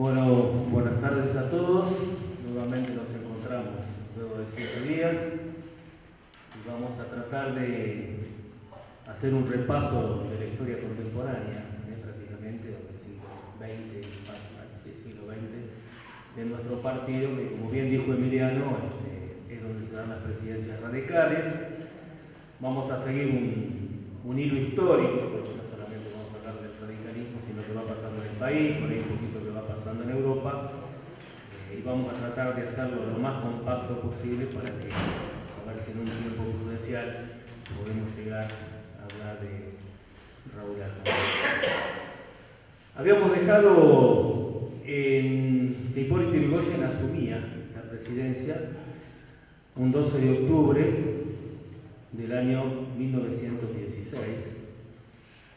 Bueno, buenas tardes a todos. Nuevamente nos encontramos luego de 7 días y vamos a tratar de hacer un repaso de la historia contemporánea, prácticamente del siglo XX, de nuestro partido, que como bien dijo Emiliano, es donde se dan las presidencias radicales. Vamos a seguir un hilo histórico, porque no solamente vamos a hablar del radicalismo, sino que va pasando en el país, por ahí un poquito que va pasando en Europa, y vamos a tratar de hacerlo lo más compacto posible para que, a ver si en un tiempo prudencial podemos llegar a hablar de Raúl Alfonsín. Habíamos dejado que Hipólito Yrigoyen asumía la presidencia un 12 de octubre del año 1916,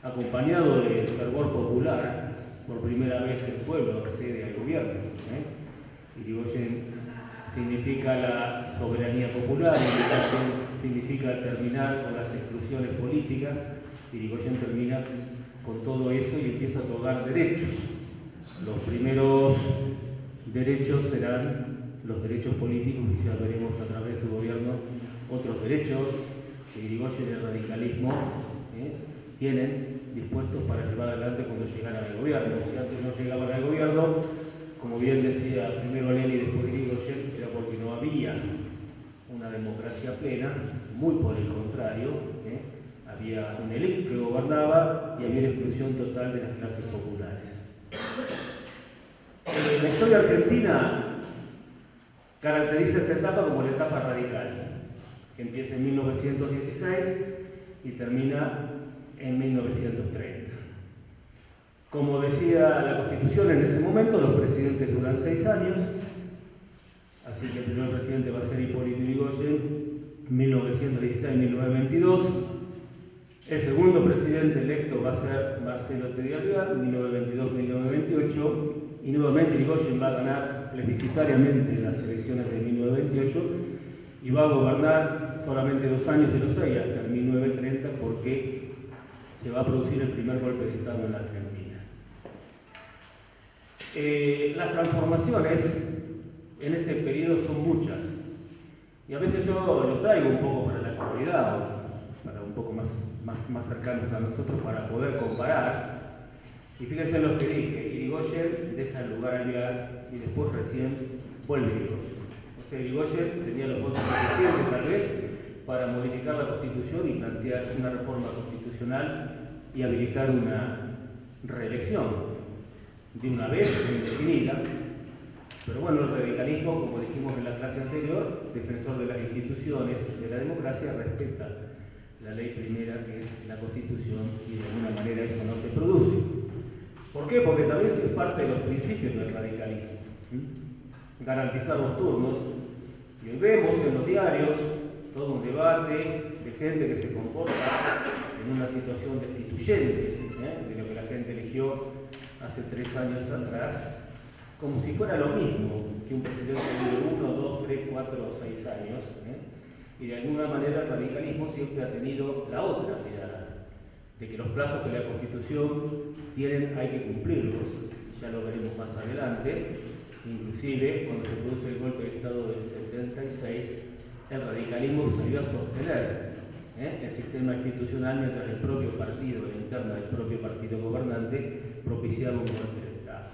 acompañado del fervor popular. Por primera vez el pueblo accede al gobierno. Yrigoyen significa la soberanía popular, significa terminar con las exclusiones políticas. Yrigoyen termina con todo eso y empieza a otorgar derechos. Los primeros derechos serán los derechos políticos, y ya veremos a través de su gobierno otros derechos que Yrigoyen y el radicalismo tienen dispuestos para llevar adelante cuando llegaran al gobierno. Si antes no llegaban al gobierno, como bien decía primero Lenin y después Yrigoyen, era porque no había una democracia plena, muy por el contrario, había una élite que gobernaba y había una exclusión total de las clases populares. La historia argentina caracteriza esta etapa como la etapa radical, que empieza en 1916 y termina en 1930. Como decía la Constitución en ese momento, los presidentes duran 6 años, así que el primer presidente va a ser Hipólito Yrigoyen, 1916-1922. El segundo presidente electo va a ser Marcelo Tediaviar, 1922-1928, y nuevamente Yrigoyen va a ganar plebiscitariamente las elecciones de 1928 y va a gobernar solamente 2 años de los 6 hasta 1930, porque se va a producir el primer golpe de Estado en la Argentina. Las transformaciones en este periodo son muchas, y a veces yo los traigo un poco para la actualidad, para un poco más cercanos a nosotros, para poder comparar. Y fíjense en lo que dije: Yrigoyen deja el lugar a Vial y después recién vuelve Yrigoyen. O sea, Yrigoyen tenía los votos suficientes tal vez para modificar la Constitución y plantear una reforma constitucional y habilitar una reelección de una vez indefinida. Pero bueno, el radicalismo, como dijimos en la clase anterior, defensor de las instituciones, de la democracia, respeta la ley primera, que es la Constitución, y de alguna manera eso no se produce. ¿Por qué? Porque también es parte de los principios del radicalismo. Garantizar los turnos. Y hoy vemos en los diarios todo un debate de gente que se comporta en una situación destituyente de lo que la gente eligió hace 3 años atrás, como si fuera lo mismo que un presidente de 1, 2, 3, 4 o 6 años. Y de alguna manera el radicalismo siempre ha tenido la otra mirada, de que los plazos que la Constitución tienen hay que cumplirlos. Ya lo veremos más adelante. Inclusive cuando se produce el golpe de Estado del 76, el radicalismo salió a sostener el sistema institucional, mientras el propio partido, la interna del propio partido gobernante, propiciaba un golpe de Estado.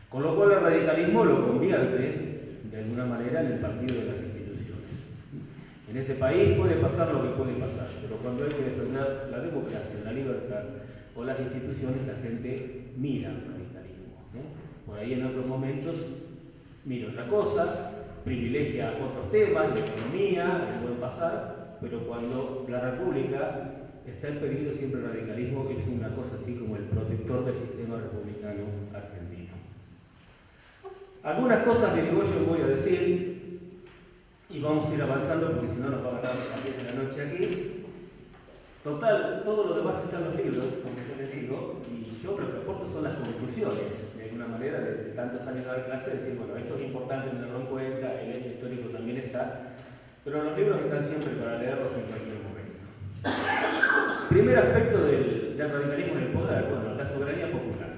Con lo cual el radicalismo lo convierte de alguna manera en el partido de las instituciones. En este país puede pasar lo que puede pasar, pero cuando hay que defender la democracia, la libertad o las instituciones, la gente mira al radicalismo. Por ahí en otros momentos mira otra cosa, privilegia otros temas, la economía, el buen pasar, pero cuando la República está en peligro, siempre el radicalismo es una cosa así como el protector del sistema republicano argentino. Algunas cosas de Yrigoyen voy a decir y vamos a ir avanzando, porque si no nos va a ganar a las 10 de la noche aquí. Total, todo lo demás está en los libros, como yo les digo, y yo lo que aporto son las conclusiones, de alguna manera, de tantos años de dar clase, decir, bueno, esto es importante tenerlo en cuenta, el hecho histórico también está, pero los libros están siempre para leerlos en cualquier momento. Primer aspecto del radicalismo en el poder, bueno, la soberanía popular.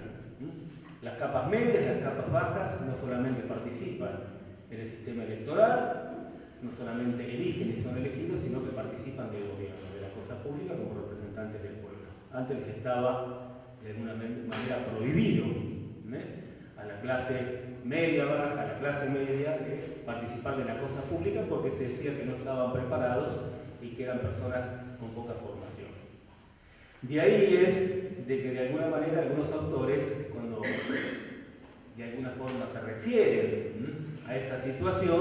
Las capas medias, las capas bajas, no solamente participan en el sistema electoral, no solamente eligen y son elegidos, sino que participan del gobierno, de la cosa pública como representantes del pueblo. Antes les estaba de alguna manera prohibido a la clase media baja, a la clase media, participar de la cosa pública porque se decía que no estaban preparados y que eran personas con poca formación. De ahí es de que de alguna manera algunos autores, cuando de alguna forma se refieren a esta situación,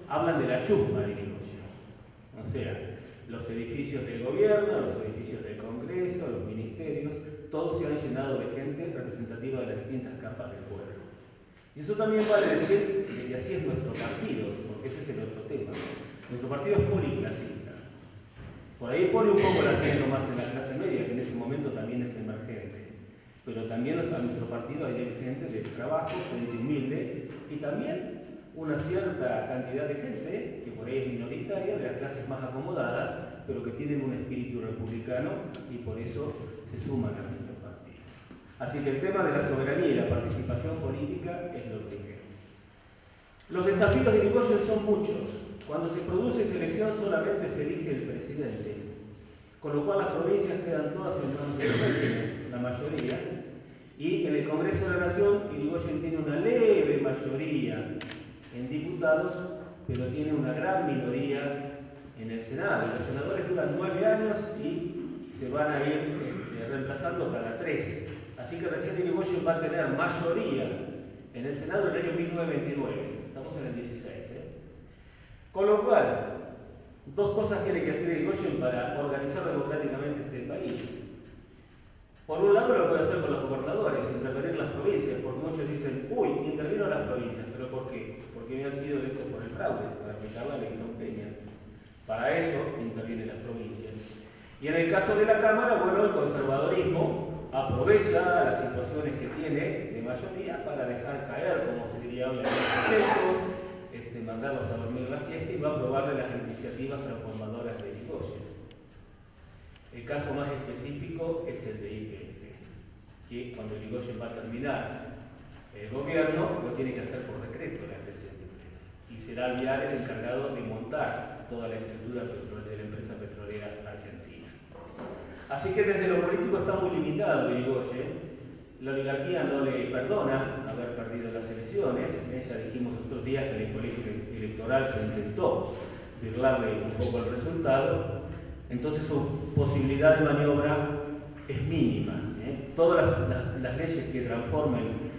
hablan de la chusma de Irigoyen. O sea, los edificios del gobierno, los edificios del Congreso, los ministerios, todos se han llenado de gente representativa de las distintas capas del pueblo. Y eso también vale decir que así es nuestro partido, porque ese es el otro tema. Nuestro partido es policlasista. Por ahí pone un poco el acento más en la clase media, que en ese momento también es emergente. Pero también en nuestro partido hay gente de trabajo, gente humilde, y también una cierta cantidad de gente, que por ahí es minoritaria, de las clases más acomodadas, pero que tienen un espíritu republicano y por eso se suman a nuestro partido. Así que el tema de la soberanía y la participación política es lo primero. Los desafíos de Irigoyen son muchos. Cuando se produce esa elección solamente se elige el presidente, con lo cual las provincias quedan todas en manos del régimen, la mayoría, y en el Congreso de la Nación Irigoyen tiene una leve mayoría en diputados, pero tiene una gran minoría en el Senado. Los senadores duran 9 años y se van a ir reemplazando cada 3. Así que recién Irigoyen va a tener mayoría en el Senado en el año 1929. Estamos en el 16. Con lo cual, dos cosas tiene que hacer Irigoyen para organizar democráticamente este país. Por un lado lo puede hacer con los gobernadores, intervenir las provincias, porque muchos dicen, uy, intervino las provincias, pero ¿por qué? Porque habían sido electos por el fraude, para aplicar la elección Peña. Para eso intervienen las provincias. Y en el caso de la Cámara, bueno, el conservadorismo aprovecha las situaciones que tiene de mayoría para dejar caer, como se diría hoy, a los proyectos, mandarlos a dormir la siesta y va a aprobarle las iniciativas transformadoras de Irigoyen. El caso más específico es el de YPF, que cuando Irigoyen va a terminar el gobierno lo tiene que hacer por decreto la empresa YPF y será Vial el encargado de montar toda la estructura de la empresa petrolera argentina. Así que desde lo político está muy limitado Irigoyen. La oligarquía no le perdona haber perdido las elecciones. Ya dijimos otros días que en el colegio electoral se intentó birlarle un poco el resultado. Entonces su posibilidad de maniobra es mínima. Todas las leyes que transformen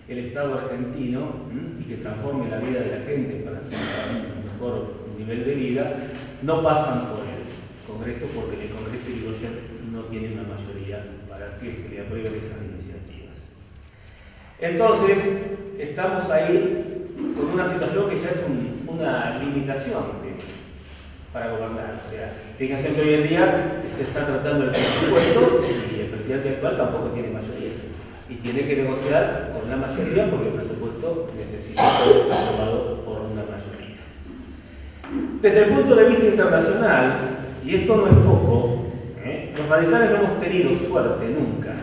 el Estado argentino y que transformen la vida de la gente para un mejor nivel de vida no pasan por el Congreso, porque en el Congreso Irigoyen no tiene una mayoría para que se le aprueben esas iniciativas. Entonces, estamos ahí con una situación que ya es una limitación para gobernar. O sea, fíjense que hoy en día se está tratando el presupuesto y el presidente actual tampoco tiene mayoría. Y tiene que negociar con la mayoría porque el presupuesto necesita ser aprobado por una mayoría. Desde el punto de vista internacional, y esto no es poco, los radicales no hemos tenido suerte nunca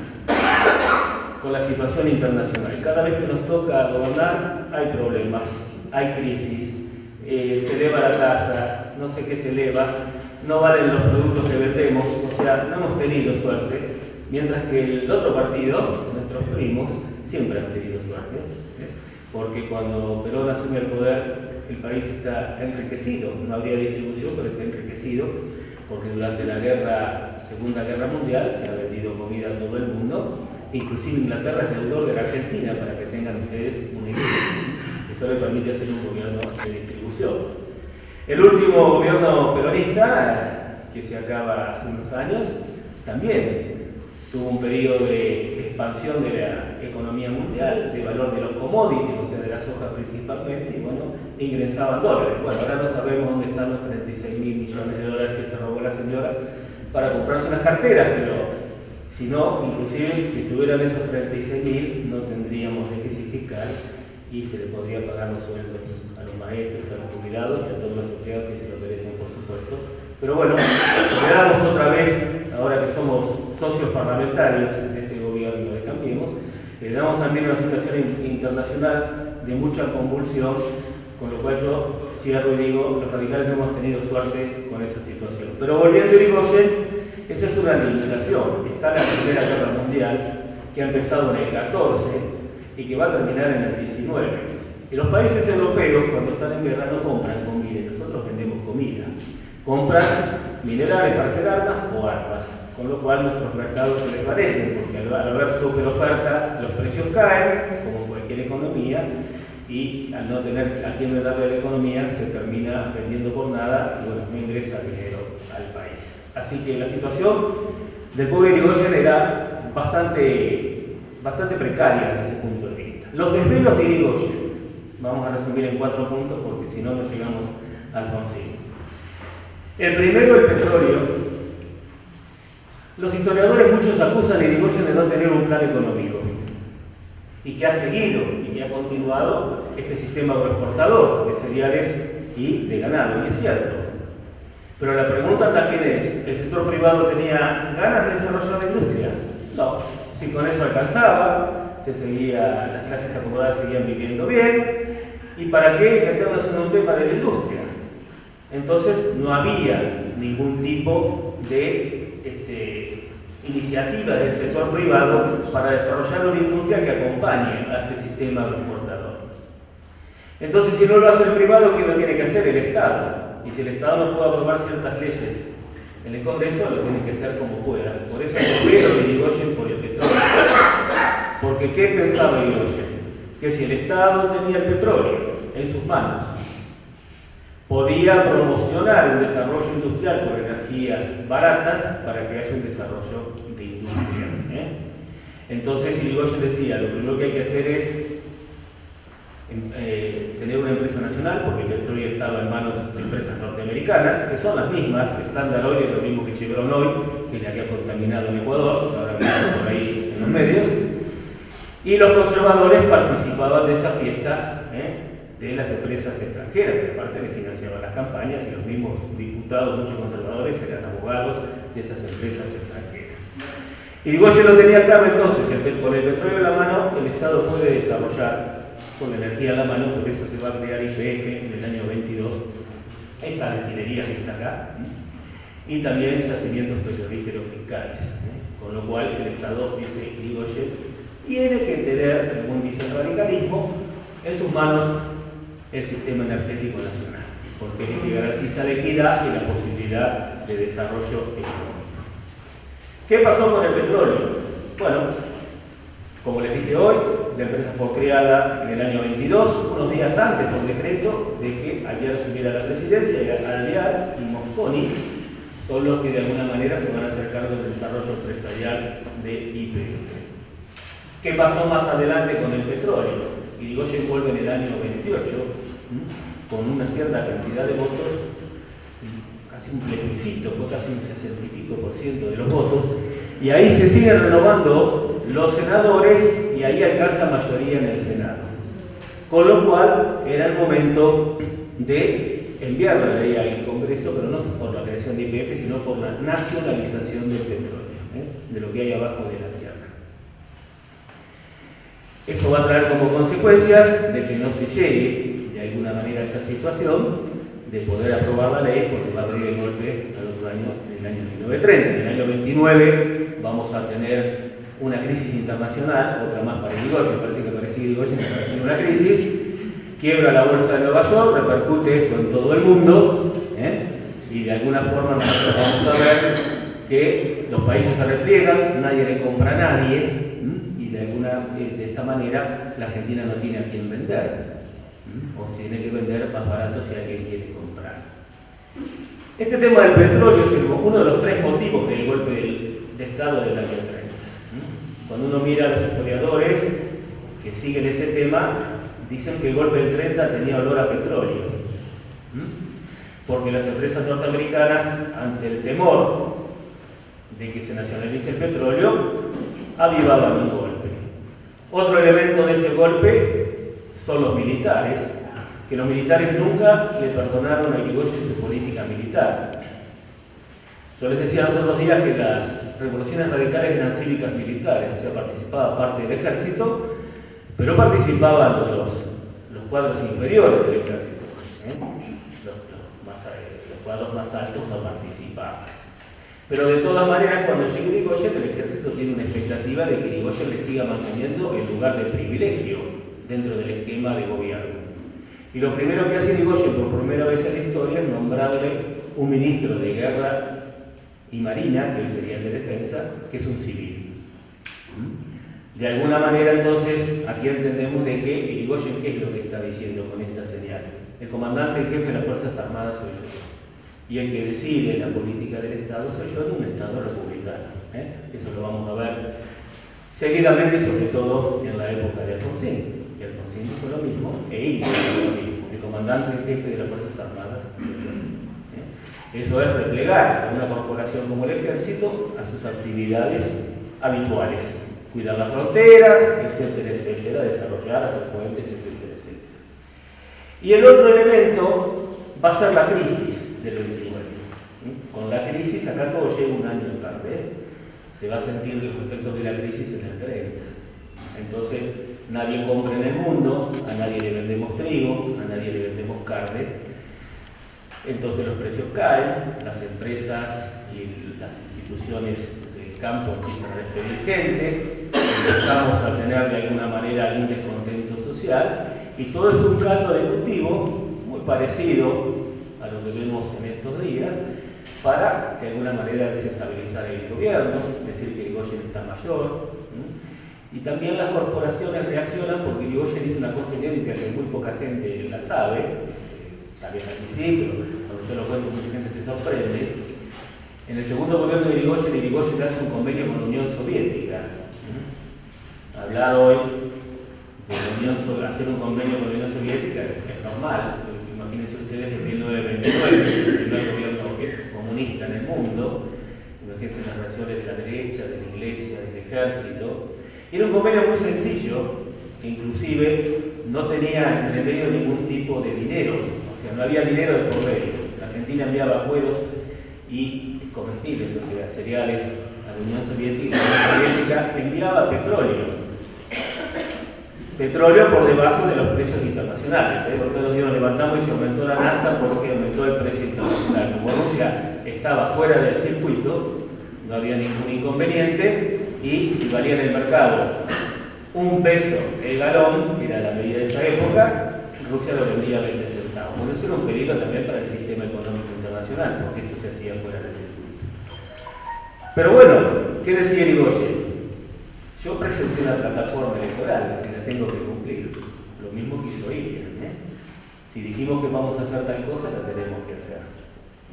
con la situación internacional. Cada vez que nos toca gobernar hay problemas, hay crisis, se eleva la tasa, no sé qué se eleva, no valen los productos que vendemos, o sea, no hemos tenido suerte, mientras que el otro partido, nuestros primos, siempre han tenido suerte, porque cuando Perón asume el poder, el país está enriquecido, no habría distribución, pero está enriquecido, porque durante la Segunda Guerra Mundial se ha vendido comida a todo el mundo. Inclusive Inglaterra es deudor de la Argentina, para que tengan ustedes una idea. Eso le permite hacer un gobierno de distribución. El último gobierno peronista, que se acaba hace unos años, también tuvo un periodo de expansión de la economía mundial, de valor de los commodities, o sea, de las hojas principalmente, y bueno, ingresaban dólares. Bueno, ahora no sabemos dónde están los 36.000 millones de dólares que se robó la señora para comprarse unas carteras, pero si no, inclusive, si tuvieran esos 36.000, no tendríamos déficit fiscal y se le podría pagar los sueldos a los maestros, a los jubilados y a todos los empleados que se lo merecen, por supuesto. Pero bueno, le damos otra vez, ahora que somos socios parlamentarios de este gobierno de Cambiemos, Tenemos también una situación internacional de mucha convulsión, con lo cual yo cierro y digo, los radicales no hemos tenido suerte con esa situación. Pero volviendo a Irigoyen, esa es una limitación. Está la Primera Guerra Mundial, que ha empezado en el 14 y que va a terminar en el 19. Y los países europeos, cuando están en guerra, no compran comida, nosotros vendemos comida. Compran minerales para hacer armas o armas, con lo cual nuestros mercados se desvanecen, porque al haber superoferta los precios caen, como cualquier economía, y al no tener a quién darle la economía se termina vendiendo por nada y bueno, no ingresa dinero al país. Así que la situación del pobre Irigoyen era bastante precaria desde ese punto de vista. Los desvelos de Irigoyen, vamos a resumir en 4 puntos porque si no, no llegamos a Alfonsín. El primero, el petróleo. Los historiadores muchos acusan a Irigoyen de no tener un plan económico y que ha seguido y que ha continuado este sistema agroexportador de cereales y de ganado, y es cierto. Pero la pregunta también es, ¿el sector privado tenía ganas de desarrollar la industria? No, si con eso alcanzaba, las clases acomodadas seguían viviendo bien, ¿y para qué meternos en un tema de la industria? Entonces no había ningún tipo de iniciativa del sector privado para desarrollar una industria que acompañe a este sistema agroexportador. Entonces, si no lo hace el privado, ¿quién lo tiene que hacer? El Estado. Y si el Estado no puede aprobar ciertas leyes en el Congreso, lo tiene que hacer como pueda. Por eso yo veo a Irigoyen por el petróleo. Porque ¿qué pensaba Irigoyen? Que si el Estado tenía el petróleo en sus manos, podía promocionar un desarrollo industrial con energías baratas para que haya un desarrollo de industria. Entonces Irigoyen decía, lo primero que hay que hacer es tener una empresa nacional, porque el petróleo estaba en manos de empresas norteamericanas, que son las mismas, Standard Oil es lo mismo que Chevron Oil, que es la que ha contaminado en Ecuador, ahora mismo por ahí en los medios, y los conservadores participaban de esa fiesta de las empresas extranjeras, que aparte le financiaban las campañas, y los mismos diputados, muchos conservadores, eran abogados de esas empresas extranjeras. Irigoyen lo tenía claro entonces, con el petróleo en la mano, el Estado puede desarrollar, con la energía en la mano, por eso se va a crear YPF en el año 22, esta destilería que está acá, y también yacimientos petrolíferos fiscales, con lo cual el Estado, dice Irigoyen, tiene que tener, según dice el radicalismo, en sus manos el sistema energético nacional, porque es el que garantiza la equidad y la posibilidad de desarrollo económico. ¿Qué pasó con el petróleo? Bueno, como les dije hoy, la empresa fue creada en el año 22, unos días antes por decreto de que Alvear subiera a la presidencia, y Alvear y Mosconi son los que de alguna manera se van a hacer cargo del desarrollo empresarial de YPF. ¿Qué pasó más adelante con el petróleo? Irigoyen vuelve en el año 28 con una cierta cantidad de votos, casi un plebiscito, fue casi un 60 y pico % de los votos, y ahí se siguen renovando los senadores y ahí alcanza mayoría en el Senado. Con lo cual era el momento de enviar la ley al Congreso, pero no por la creación de YPF, sino por la nacionalización del petróleo, de lo que hay abajo de la tierra. Esto va a traer como consecuencias de que no se llegue de alguna manera a esa situación de poder aprobar la ley, porque va a abrir el golpe al otro año, en el año 1930. En el año 29 vamos a tener una crisis internacional, otra más para Irigoyen, parece que parece Irigoyen, parece una crisis, quiebra la bolsa de Nueva York, repercute esto en todo el mundo, y de alguna forma nosotros vamos a ver que los países se repliegan, nadie le compra a nadie, de esta manera la Argentina no tiene a quién vender, o si tiene que vender más barato si alguien quiere comprar. Este tema del petróleo es uno de los 3 motivos del golpe de Estado del año 30. Cuando uno mira a los historiadores que siguen este tema, dicen que el golpe del 30 tenía olor a petróleo, porque las empresas norteamericanas, ante el temor de que se nacionalice el petróleo, avivaban un golpe. Otro elemento de ese golpe son los militares, que los militares nunca le perdonaron a Irigoyen su política militar. Yo les decía los otros días que las revoluciones radicales eran cívicas militares, o sea, participaba parte del ejército, pero participaban los cuadros inferiores del ejército. Los cuadros más altos no participaban. Pero de todas maneras, cuando llegue Irigoyen, el ejército tiene una expectativa de que Irigoyen le siga manteniendo el lugar de privilegio dentro del esquema de gobierno. Y lo primero que hace Irigoyen por primera vez en la historia es nombrarle un ministro de guerra y marina, que hoy sería el de defensa, que es un civil. De alguna manera, entonces, aquí entendemos de que Irigoyen, ¿qué es lo que está diciendo con esta señal? El comandante en jefe de las Fuerzas Armadas soy yo. Y el que decide la política del Estado soy yo en un Estado republicano. Eso lo vamos a ver seguidamente, sobre todo en la época de Alfonsín. Que Alfonsín dijo lo mismo e hizo lo mismo. El comandante en jefe de las Fuerzas Armadas soy yo. Eso es replegar a una corporación como el Ejército a sus actividades habituales. Cuidar las fronteras, etcétera, etcétera, desarrollar, hacer puentes, etcétera, etcétera. Y el otro elemento va a ser la crisis del 29. Con la crisis, acá todo llega un año tarde. Se va a sentir los efectos de la crisis en el 30. Entonces, nadie compra en el mundo, a nadie le vendemos trigo, a nadie le vendemos carne. Entonces los precios caen, las empresas y las instituciones del campo empiezan a despedir gente, empezamos a tener de alguna manera algún descontento social, y todo es un caldo de cultivo muy parecido a lo que vemos en estos días, para de alguna manera desestabilizar el gobierno, decir que Irigoyen está mayor. Y también las corporaciones reaccionan porque Irigoyen hizo una cosa inédita que muy poca gente la sabe. Tal vez aquí sí, pero cuando yo lo cuento mucha gente se sorprende. En el segundo gobierno de Irigoyen hace un convenio con la Unión Soviética. Hablar hoy de hacer un convenio con la Unión Soviética es normal. Imagínense ustedes en 1929, el primer gobierno comunista en el mundo. Imagínense las relaciones de la derecha, de la iglesia, del ejército. Y era un convenio muy sencillo, que inclusive no tenía entre medio ningún tipo de dinero. O sea, no había dinero de por medio. La Argentina enviaba cueros y comestibles, o sea, cereales a la Unión Soviética, y la Unión Soviética enviaba petróleo. Petróleo por debajo de los precios internacionales. Todos los días nos levantamos y se aumentó la nafta porque aumentó el precio internacional. Como Rusia estaba fuera del circuito, no había ningún inconveniente, y si valía en el mercado $1 el galón, que era la medida de esa época, Rusia lo vendía a 20 centavos. Bueno, eso era un peligro también para el sistema económico internacional, porque esto se hacía fuera del circuito. Pero bueno, ¿qué decía Irigoyen? Yo presenté una plataforma electoral que la tengo que cumplir. Lo mismo que hizo Irigoyen. Si dijimos que vamos a hacer tal cosa, la tenemos que hacer.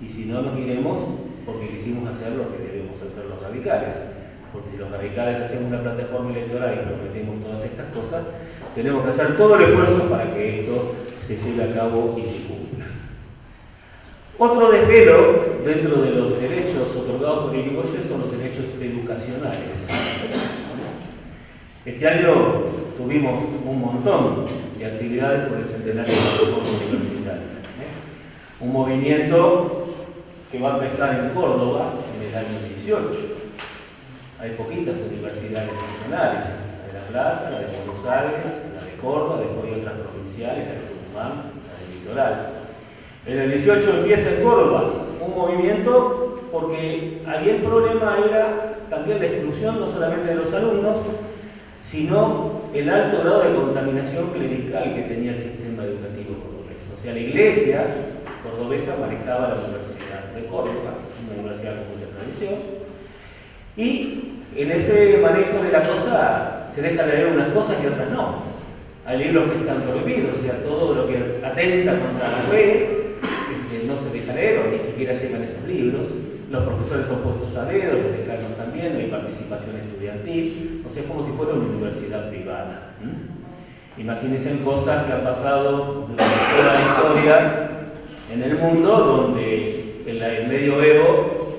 Y si no, nos iremos porque quisimos hacer lo que debemos hacer los radicales. Porque si los radicales hacemos una plataforma electoral y prometemos todas estas cosas, tenemos que hacer todo el esfuerzo para que esto se lleve a cabo y se cumpla. Otro desvelo dentro de los derechos otorgados por Irigoyen son los derechos educacionales. Este año tuvimos un montón de actividades por el centenario de la Reforma Universitaria. Un movimiento que va a empezar en Córdoba en el año 18. Hay poquitas universidades nacionales, la de La Plata, la de Buenos Aires, la de Córdoba, después hay otras provinciales, la de Tucumán, la del Litoral. En el 18 empieza en Córdoba un movimiento porque ahí el problema era también la exclusión no solamente de los alumnos, sino el alto grado de contaminación clerical que tenía el sistema educativo cordobés. O sea, la iglesia cordobesa manejaba la Universidad de Córdoba, una universidad con mucha tradición. Y en ese manejo de la cosa se deja leer unas cosas y otras no. Hay libros que están prohibidos, o sea, todo lo que atenta contra la fe no se deja leer o ni siquiera llegan esos libros. Los profesores son puestos a dedo, los decanos también, no hay participación estudiantil, o sea, es como si fuera una universidad privada. Imagínense cosas que han pasado durante toda la historia en el mundo, donde en el medioevo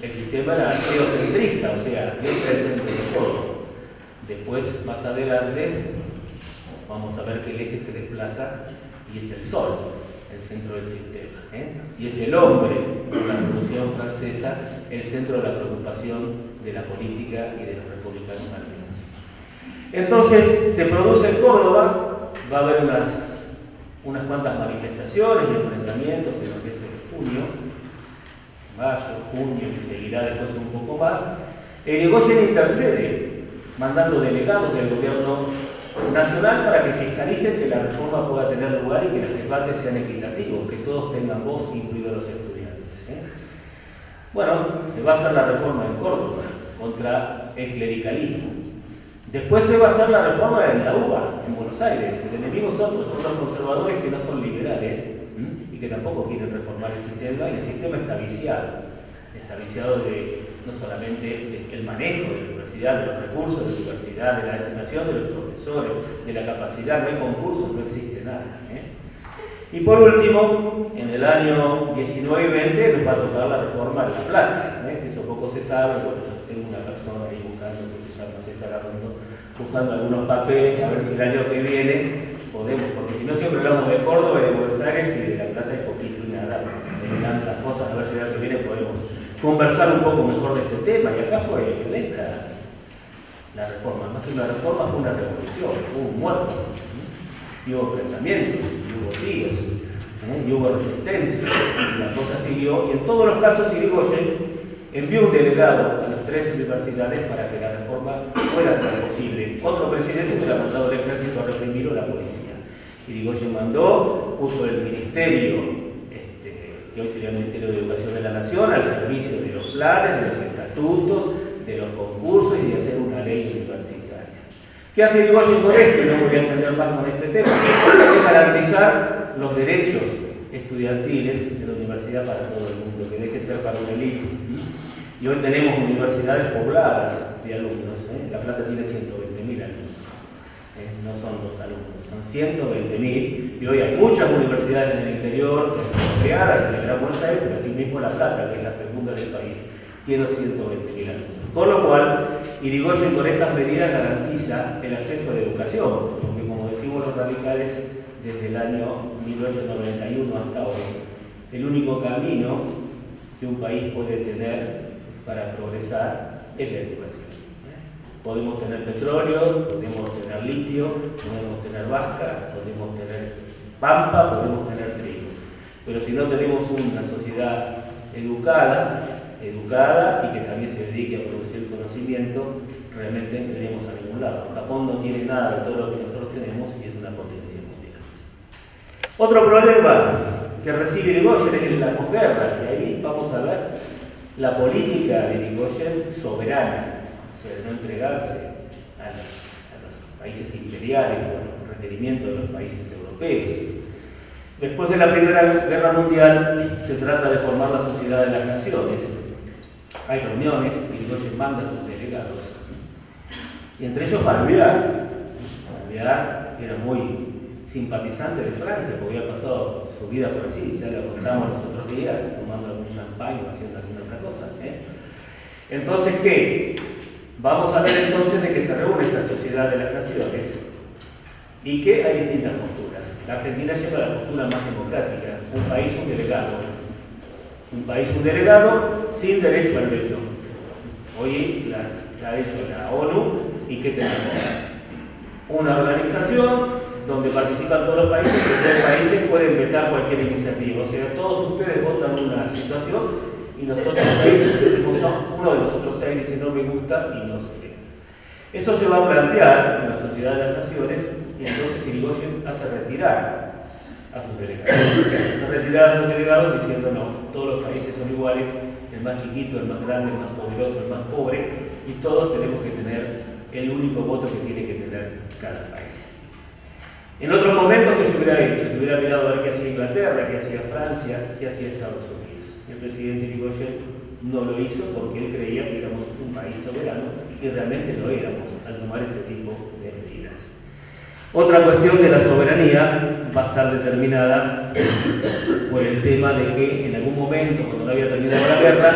el sistema era teocentrista, o sea, Dios era el centro de todo. Después, más adelante, vamos a ver que el eje se desplaza y es el sol, el centro del sistema. Y es el hombre, con la Revolución Francesa, empresa el centro de la preocupación de la política y de los republicanos malvinas. Entonces se produce en Córdoba, va a haber unas cuantas manifestaciones y enfrentamientos en lo que es el junio, mayo, junio, y seguirá después un poco más. Irigoyen intercede, mandando delegados del gobierno nacional para que fiscalicen que la reforma pueda tener lugar y que los debates sean equitativos, que todos tengan voz, incluidos los estudiantes. Bueno, se va a hacer la reforma en Córdoba contra el clericalismo. Después se va a hacer la reforma en la UBA, en Buenos Aires. El enemigo son los conservadores que no son liberales y que tampoco quieren reformar el sistema, y el sistema está viciado de no solamente del manejo de la universidad, de los recursos de la universidad, de la designación de los profesores, de la capacidad, no hay concursos, no existe nada. Y por último, en el año 19 y 20 nos va a tocar la reforma de La Plata, eso poco se sabe. Bueno, yo tengo una persona ahí buscando, que se llama César Arrondo, buscando algunos papeles, a ver si el año que viene podemos, porque si no siempre hablamos de Córdoba y de Buenos Aires, y de La Plata es poquito y nada, terminando las cosas, a ver si el año que viene podemos conversar un poco mejor de este tema. Y acá fue violenta la reforma, más que una reforma fue una revolución, hubo un muerto, y hubo enfrentamientos, y hubo tiros, y hubo resistencia, y la cosa siguió, y en todos los casos Irigoyen envió un delegado a las 3 universidades para que la reforma pueda ser posible. Otro presidente hubiera mandado al ejército a reprimir o la policía. Irigoyen mandó, puso el ministerio, que hoy sería el Ministerio de Educación de la Nación, al servicio de los planes, de los estatutos, de los concursos y de hacer una ley universitaria. ¿Qué hace Irigoyen con esto? No voy a entender más con este tema. Es garantizar los derechos estudiantiles de la universidad para todo el mundo, que deje de ser para una élite. Y hoy tenemos universidades pobladas de alumnos. La Plata tiene 120.000 alumnos. No son 2 alumnos, son 120.000. Y hoy hay muchas universidades en el interior, creadas en la Gran Buenos Aires, pero asimismo La Plata, que es la segunda del país, tiene 120.000 alumnos. Con lo cual, Irigoyen con estas medidas garantiza el acceso a la educación, porque como decimos los radicales desde el año 1891 hasta hoy, el único camino que un país puede tener para progresar es la educación. Podemos tener petróleo, podemos tener litio, podemos tener vasca, podemos tener pampa, podemos tener trigo. Pero si no tenemos una sociedad educada y que también se dedique a producir conocimiento, realmente no iremos a ningún lado. Japón no tiene nada de todo lo que nosotros tenemos y es una potencia mundial. Otro problema que recibe Irigoyen es la posguerra, y ahí vamos a ver la política de Irigoyen soberana, o sea, de no entregarse a los países imperiales o a los requerimientos de los países europeos. Después de la Primera Guerra Mundial se trata de formar la Sociedad de las Naciones. Hay reuniones, Irigoyen manda a sus delegados, y entre ellos Barbier, que era muy simpatizante de Francia, porque había pasado su vida por así, ya lo contamos los otros días, tomando algún champán o haciendo alguna otra cosa. Entonces, ¿qué? Vamos a ver entonces de que se reúne esta Sociedad de las Naciones y que hay distintas posturas. La Argentina lleva la postura más democrática, un país, un delegado. Un país, un delegado sin derecho al veto. Hoy la ha hecho la ONU, y ¿qué tenemos? Una organización donde participan todos los países, que todos los países pueden vetar cualquier iniciativa. O sea, todos ustedes votan una situación y nosotros 6 decimos no, uno de los otros 6 dice no me gusta y no se veta. Eso se va a plantear en la Sociedad de las Naciones, y entonces Irigoyen hace retirar a sus delegados, diciendo no, todos los países son iguales, el más chiquito, el más grande, el más poderoso, el más pobre, y todos tenemos que tener el único voto que tiene que tener cada país. En otros momentos, ¿qué se hubiera hecho? Se hubiera mirado a ver qué hacía Inglaterra, qué hacía Francia, qué hacía Estados Unidos. El presidente Irigoyen no lo hizo porque él creía que éramos un país soberano, y realmente lo éramos al tomar este tipo de medidas. Otra cuestión de la soberanía va a estar determinada por el tema de que en algún momento, cuando no había terminado la guerra,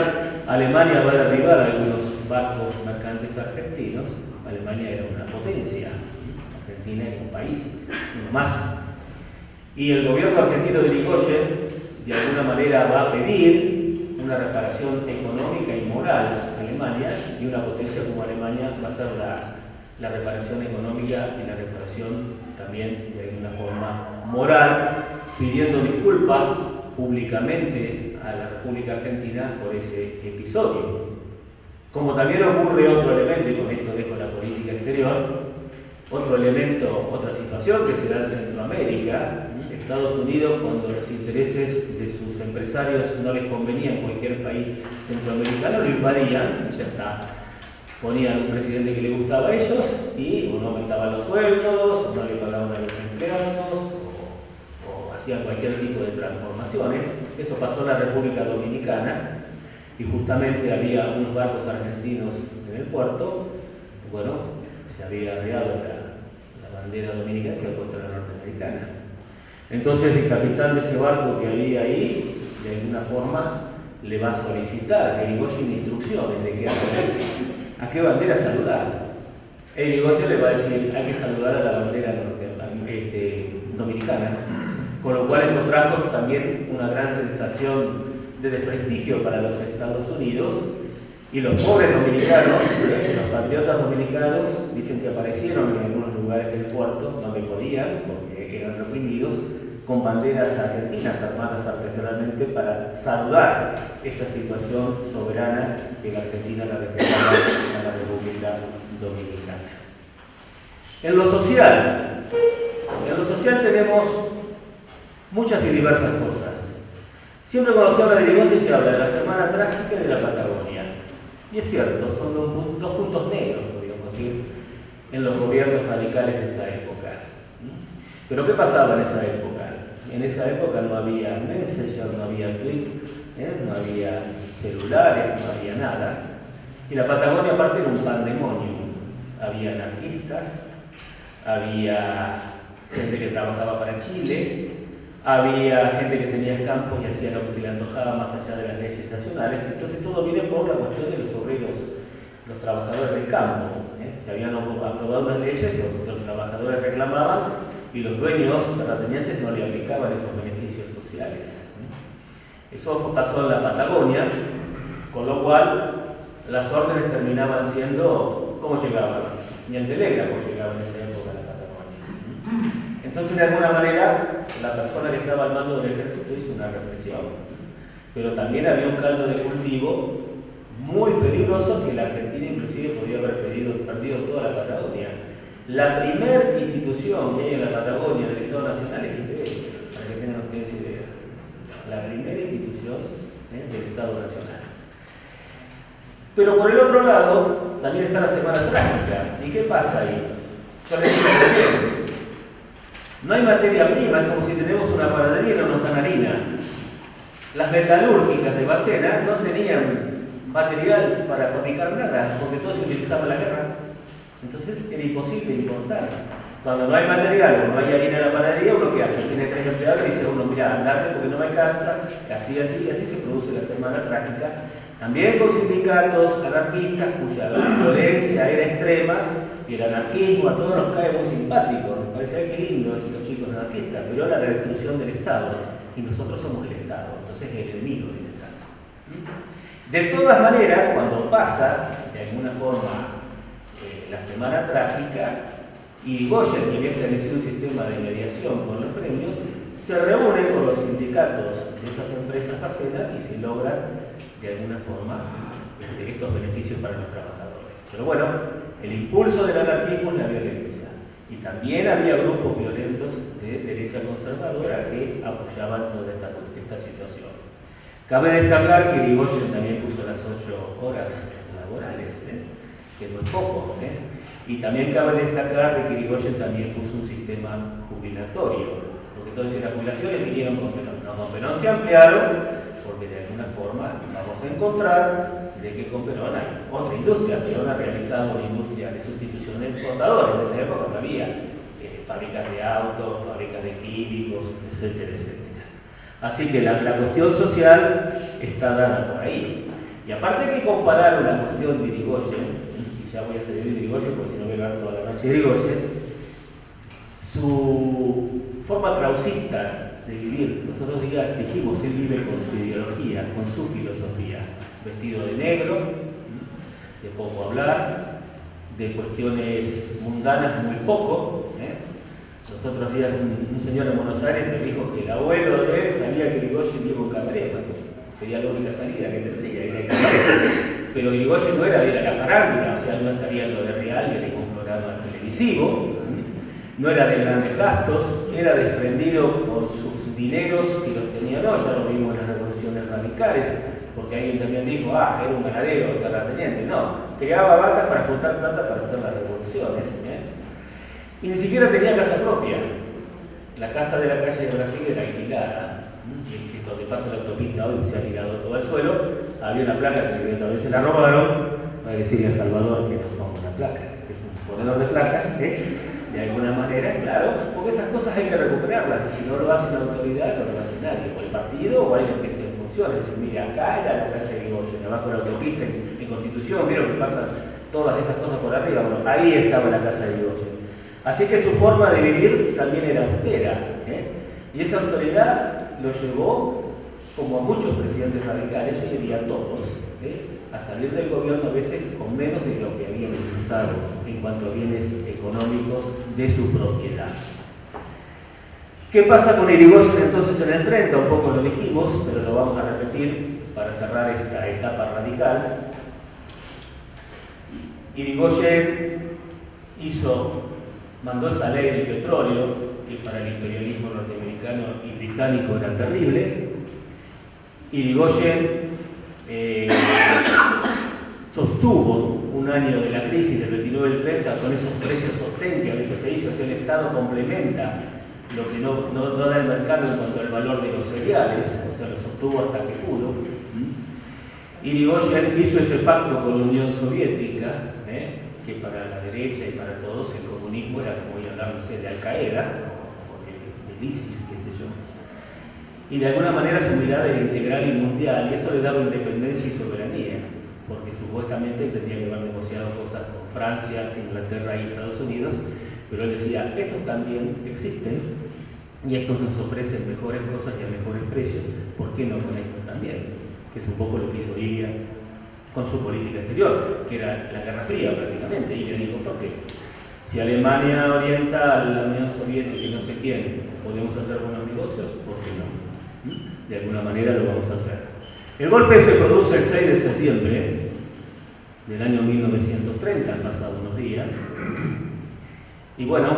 Alemania va a derribar algunos barcos mercantes argentinos. Alemania era una potencia, Argentina era un país, uno más. Y el gobierno argentino de Irigoyen, de alguna manera, va a pedir una reparación económica moral Alemania, y una potencia como Alemania va a ser la reparación económica y la reparación también de alguna forma moral, pidiendo disculpas públicamente a la República Argentina por ese episodio. Como también ocurre otro elemento, y con esto dejo la política exterior, otro elemento, otra situación que se da en Centroamérica. Estados Unidos, cuando los intereses de sus empresarios no les convenía en cualquier país centroamericano, lo invadían, ya está. Ponían un presidente que le gustaba a ellos y uno aumentaba los sueldos, no le pagaban a los empleados, o hacían cualquier tipo de transformaciones. Eso pasó en la República Dominicana, y justamente había unos barcos argentinos en el puerto. Bueno, se había arriado la bandera dominicana y se ha puesto la norteamericana. Entonces el capitán de ese barco que había ahí, de alguna forma, le va a solicitar a Irigoyen instrucciones de qué hacer, a qué bandera saludar. Irigoyen le va a decir, hay que saludar a la bandera dominicana, con lo cual esto trajo también una gran sensación de desprestigio para los Estados Unidos, y los pobres dominicanos, los patriotas dominicanos, dicen que aparecieron en algunos lugares del puerto donde podían, porque eran reprimidos, con banderas argentinas armadas artesanalmente para saludar esta situación soberana que la Argentina la reclamaba a la República Dominicana. En lo social tenemos muchas y diversas cosas. Siempre cuando se habla de Irigoyen se habla de la Semana Trágica y de la Patagonia. Y es cierto, son dos puntos negros, podríamos decir, en los gobiernos radicales de esa época. Pero ¿qué pasaba en esa época? En esa época no había Messenger, no había Twitter, no había celulares, no había nada. Y la Patagonia aparte era un pandemonio. Había anarquistas, había gente que trabajaba para Chile, había gente que tenía campos y hacía lo que se le antojaba más allá de las leyes nacionales. Entonces todo viene por la cuestión de los obreros, los trabajadores del campo. Se habían aprobado unas leyes, los trabajadores reclamaban y los dueños terratenientes no le aplicaban esos beneficios sociales. Eso pasó en la Patagonia, con lo cual las órdenes terminaban siendo, ¿cómo llegaban? Ni el telégrafo llegaba en esa época a la Patagonia. Entonces, de alguna manera, la persona que estaba al mando del ejército hizo una represión. Pero también había un caldo de cultivo muy peligroso que la Argentina inclusive podría haber perdido toda la Patagonia. La primera institución que hay en la Patagonia del Estado Nacional es IPF, para que tengan ustedes idea. La primera institución del Estado Nacional. Pero por el otro lado, también está la Semana Trágica. ¿Y qué pasa ahí? Yo les digo recién, no hay materia prima, es como si tenemos una panadería y no nos dan harina. Las metalúrgicas de Bacena no tenían material para fabricar nada, porque todo se utilizaba en la guerra. Entonces era imposible importar. Cuando no hay material o no hay harina en la panadería, uno ¿qué hace? Tiene 3 empleados y dice uno, mira, andate porque no me alcanza, así se produce la Semana Trágica. También con sindicatos anarquistas cuya violencia era extrema, y el anarquismo a todos nos cae muy simpático. Nos parece, ay, qué lindo estos chicos anarquistas, pero era la destrucción del Estado, y nosotros somos el Estado, entonces el enemigo del Estado. De todas maneras, cuando pasa, de alguna forma, la Semana Trágica, Irigoyen, que había establecido un sistema de mediación con los premios, se reúne con los sindicatos de esas empresas Bacena y se logran, de alguna forma, estos beneficios para los trabajadores. Pero bueno, el impulso del anarquismo es la violencia. Y también había grupos violentos de derecha conservadora que apoyaban toda esta situación. Cabe destacar que Irigoyen también puso las 8 horas laborales, que no es poco. Y también cabe destacar de que Irigoyen también puso un sistema jubilatorio, porque todas las jubilaciones vinieron con Perón. No, con Perón se ampliaron, porque de alguna forma vamos a encontrar de que con Perón hay otra industria. Perón ha realizado una industria de sustitución de exportadores. En esa época no había fábricas de autos, fábricas de químicos, etcétera, etcétera. Así que la cuestión social está dada por ahí. Y aparte hay que comparar una cuestión de Irigoyen, y ya voy a seguir de Irigoyen porque si no voy a hablar toda la noche de Irigoyen, su forma krausista de vivir. Nosotros dijimos, él vive con su ideología, con su filosofía. vestido de negro, de poco hablar, de cuestiones mundanas muy poco. Los otros días un señor en Buenos Aires me dijo que el abuelo de él sabía que Irigoyen vive en Camarera. Sería la única salida que tendría, ir a Camarera. Pero Irigoyen no era de ir a la farándula, o sea, no estaría en lo de real ni en ningún programa televisivo, no era de grandes gastos, era desprendido con sus dineros, si los tenía o no, ya lo vimos en las revoluciones radicales, porque alguien también dijo, era un ganadero, terrateniente. No, creaba vacas para juntar plata para hacer las revoluciones. Y ni siquiera tenía casa propia. La casa de la calle de Brasil era alquilada, que donde pasa la autopista hoy se ha tirado todo el suelo. Había una placa que también se la robaron, va a decirle a Salvador que nos ponga una placa, que es un ponedor de placas, de alguna manera, claro, porque esas cosas hay que recuperarlas, y si no lo hace la autoridad, no lo hace nadie, o el partido o alguien que esté en funciones. Decir, mire, acá era la casa de Irigoyen, abajo de la autopista en Constitución, vieron que pasan todas esas cosas por arriba, bueno, ahí estaba la casa de Irigoyen. Así que su forma de vivir también era austera, y esa autoridad lo llevó, como a muchos presidentes radicales, yo diría a todos, a salir del gobierno a veces con menos de lo que habían utilizado en cuanto a bienes económicos de su propiedad. ¿Qué pasa con Irigoyen entonces en el 30? Un poco lo dijimos, pero lo vamos a repetir para cerrar esta etapa radical. Irigoyen mandó esa ley del petróleo, que para el imperialismo norteamericano y británico era terrible. Irigoyen sostuvo un año de la crisis del 29 al 30 con esos precios sostén que a veces se hizo, el Estado complementa lo que no da el mercado en cuanto al valor de los cereales, o sea, lo sostuvo hasta que pudo. Irigoyen hizo ese pacto con la Unión Soviética, que para la derecha y para todos el comunismo era, como voy a hablar, no sé, de Al Qaeda o del ISIS, qué sé yo. Y de alguna manera su mirada era integral y mundial, y eso le daba independencia y soberanía, porque supuestamente tendría que haber negociado cosas con Francia, Inglaterra y Estados Unidos, pero él decía, estos también existen y estos nos ofrecen mejores cosas y a mejores precios, ¿por qué no con estos también? Que es un poco lo que hizo Libia con su política exterior, que era la Guerra Fría prácticamente, y le dijo, ¿por qué? Si Alemania orienta a la Unión Soviética y no sé quién, podemos hacer buenos negocios, ¿por qué no? De alguna manera lo vamos a hacer. El golpe se produce el 6 de septiembre del año 1930, han pasado unos días, y bueno,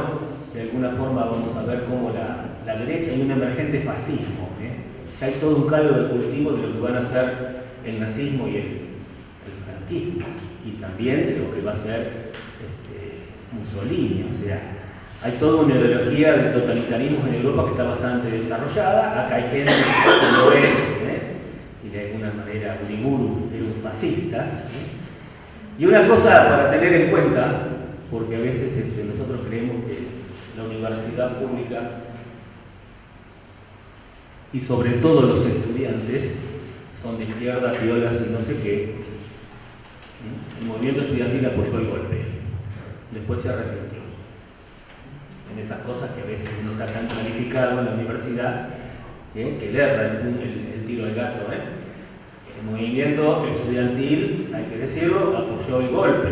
de alguna forma vamos a ver cómo la derecha hay un emergente fascismo, ya hay todo un caldo de cultivo de lo que van a ser el nazismo y el franquismo, y también de lo que va a ser Mussolini, o sea, hay toda una ideología de totalitarismo en Europa que está bastante desarrollada. Acá hay gente que lo es, y de alguna manera Uriburu era un fascista. Y una cosa para tener en cuenta, porque a veces nosotros creemos que la universidad pública y sobre todo los estudiantes son de izquierda, piolas y no sé qué. El movimiento estudiantil apoyó el golpe, después se arrepintió. En esas cosas que a veces uno está tan planificado en la universidad que le erra el tiro al gato. El movimiento estudiantil, hay que decirlo, apoyó el golpe.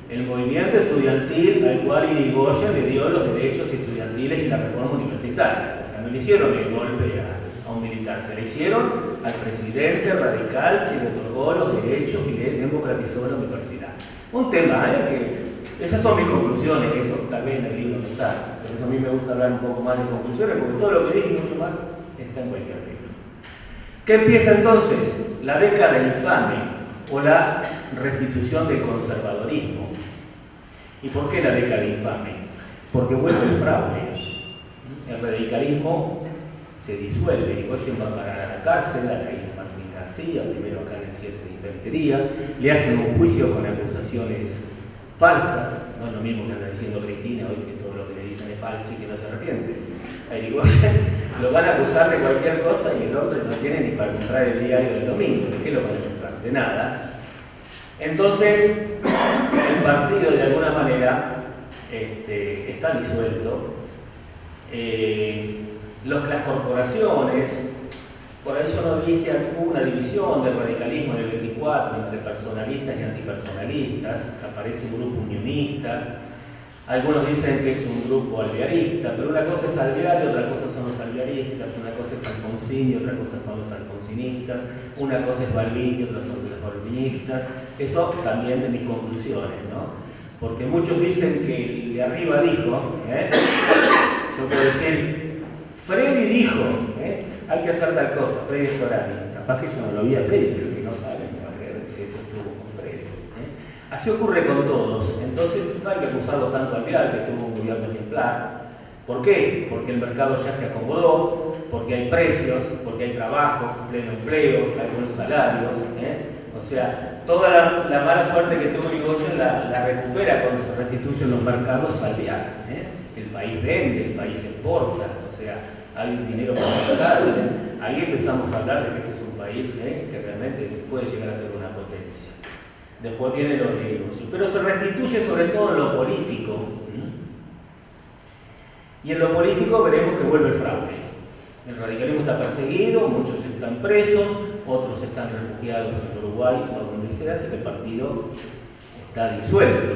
El movimiento estudiantil al cual Irigoyen le dio los derechos estudiantiles y la reforma universitaria. O sea, no le hicieron el golpe a un militar, se le hicieron al presidente radical que le otorgó los derechos y le democratizó la universidad. Un tema que esas son mis conclusiones, eso tal vez en el libro no está. Por eso a mí me gusta hablar un poco más de conclusiones, porque todo lo que dije y mucho más está en cualquier libro. ¿Qué empieza entonces? La década infame o la restitución del conservadorismo. ¿Y por qué la década infame? Porque vuelve el fraude. El radicalismo se disuelve, Irigoyen va a parar a la cárcel, a la isla Martín García, primero acá en el 7 de Infantería, le hacen un juicio con acusaciones falsas, no es lo mismo que anda diciendo Cristina hoy, que todo lo que le dicen es falso y que no se arrepiente. A Irigoyen lo van a acusar de cualquier cosa y el hombre no tiene ni para comprar el diario del domingo. ¿De qué lo van a acusar? De nada. Entonces, el partido de alguna manera está disuelto. Las corporaciones, por eso no dije, hubo una división del radicalismo en el 24 94 entre personalistas y antipersonalistas, aparece un grupo unionista, algunos dicen que es un grupo alvearista, pero una cosa es Alvear y otra cosa son los alvearistas, una cosa es Alfonsín y otra cosa son los alfonsinistas, una cosa es Balbín y otra son los balbinistas. Eso también de mis conclusiones, ¿no? Porque muchos dicen que el de arriba dijo, yo puedo decir, Freddy dijo, hay que hacer tal cosa, Freddy Storani. Capaz que yo no lo vi a Freddy, pero el que no sabe me va a creer si esto estuvo con Freddy. Así ocurre con todos. Entonces no hay que acusarlo tanto al Vial, que tuvo un gobierno ejemplar. ¿Por qué? Porque el mercado ya se acomodó, porque hay precios, porque hay trabajo, pleno empleo, hay buenos salarios. O sea, toda la mala suerte que tuvo Irigoyen la recupera cuando se restituyen los mercados al Vial. El país vende, el país exporta, o sea, hay dinero para mercado. Ahí empezamos a hablar de que este es un país que realmente puede llegar a ser una potencia. Después viene lo de Irigoyen, pero se restituye sobre todo en lo político. Y en lo político veremos que vuelve el fraude. El radicalismo está perseguido, muchos están presos, otros están refugiados en Uruguay o donde sea, así que el partido está disuelto.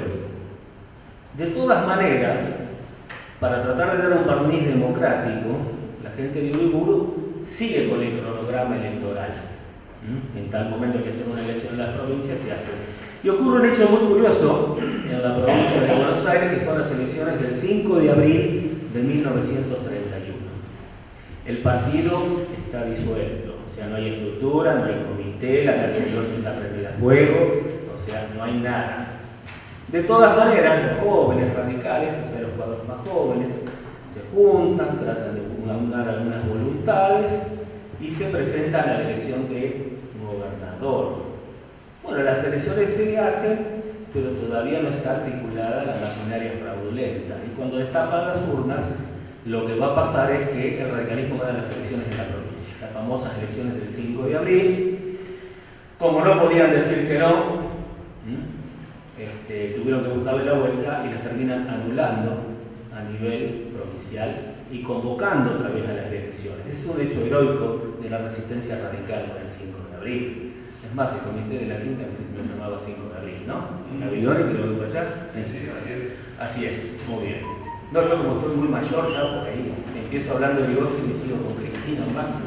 De todas maneras, para tratar de dar un barniz democrático, la gente de Uriburu sigue con el cronograma electoral. En tal momento que hacer una elección en las provincias se hace. Y ocurre un hecho muy curioso en la provincia de Buenos Aires, que son las elecciones del 5 de abril de 1931. El partido está disuelto, o sea, no hay estructura, no hay comité, la Casa de Dios está prendida a fuego, o sea, no hay nada. De todas maneras, los jóvenes radicales, o sea, los cuadros más jóvenes, se juntan, tratan de aunar algunas voluntades y se presentan a la elección de gobernador. Bueno, las elecciones se hacen, pero todavía no está articulada la maquinaria fraudulenta. Y cuando destapan las urnas, lo que va a pasar es que el radicalismo gana las elecciones en la provincia, las famosas elecciones del 5 de abril. Como no podían decir que no, tuvieron que buscarle la vuelta y las terminan anulando a nivel provincial y convocando otra vez a las elecciones. Ese es un hecho heroico de la resistencia radical con el 5 de abril. Es más, el comité de la Quinta lo llamaba 5 de abril, ¿no? En Babilonia, que lo veo por allá. Así es, muy bien. No, yo como estoy muy mayor ya por ahí, empiezo hablando de Irigoyen y sigo con Cristina más.